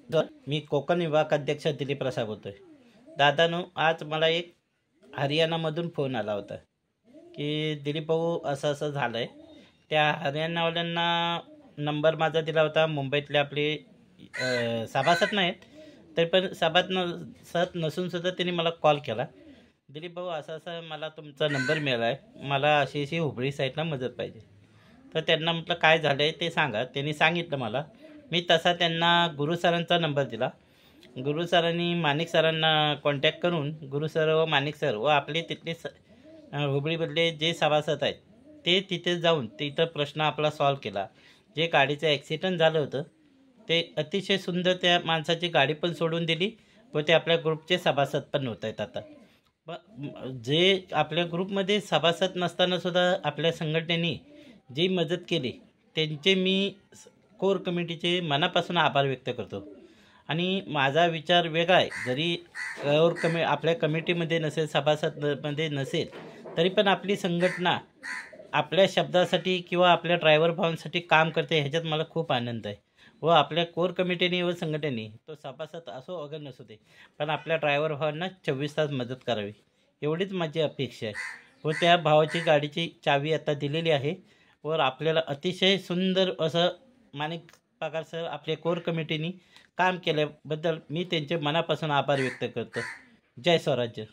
मी कोकण विभाग अध्यक्ष दिलीप प्रसाद बोलतोय. दादानो, आज मला एक हरियाणामधून फोन आला होता की दिलीप भाऊ असं असं झालं आहे. त्या हरियाणावाल्यांना नंबर माझा दिला होता. मुंबईतले आपले सभासद नाहीत, तरी पण सभासद नसूनसुद्धा त्यांनी मला कॉल केला. दिलीप भाऊ असं असं मला तुमचा नंबर मिळाला आहे, मला अशी अशी हुबळी साईडला मदत पाहिजे. तर त्यांना म्हटलं काय झालं आहे ते सांगा. त्यांनी सांगितलं मला. मी तसा त्यांना गुरु सरांचा नंबर दिला. गुरु सरांनी माणिक सरांना कॉन्टॅक्ट करून गुरु सर व माणिक सर व आपले तिथले हुबळीमधले जे सभासद आहेत ते तिथे जाऊन तिथं प्रश्न आपला सॉल्व केला. जे गाडीचं ॲक्सिडेंट झालं होतं ते अतिशय सुंदर, त्या माणसाची गाडी पण सोडून दिली व ते आपल्या ग्रुपचे सभासद पण होत आहेत आता. जे आपल्या ग्रुपमध्ये सभासद नसतानासुद्धा आपल्या संघटनेने जी मदत केली त्यांचे मी कोर कमिटीचे मनापासून आभार व्यक्त करतो. आणि माझा विचार वेगळा आहे. जरी आपल्या कमिटीमध्ये नसेल, सभासदमध्ये नसेल, तरी पण आपली संघटना आपल्या शब्दासाठी किंवा आपल्या ड्रायव्हर भावांसाठी काम करते, ह्याच्यात मला खूप आनंद आहे. व आपल्या कोर कमिटीने व संघटनेने तो सभासद असो अगर नसू दे, पण आपल्या ड्रायव्हर भावांना 24 तास मदत करावी, एवढीच माझी अपेक्षा आहे. व त्या भावाची गाडीची चावी आता दिलेली आहे. वर आपल्याला अतिशय सुंदर असं माणिक पगार सर आपल्या कोर कमिटीने काम केल्याबद्दल मी त्यांचे मनापासून आभार व्यक्त करतो. जय स्वराज्य.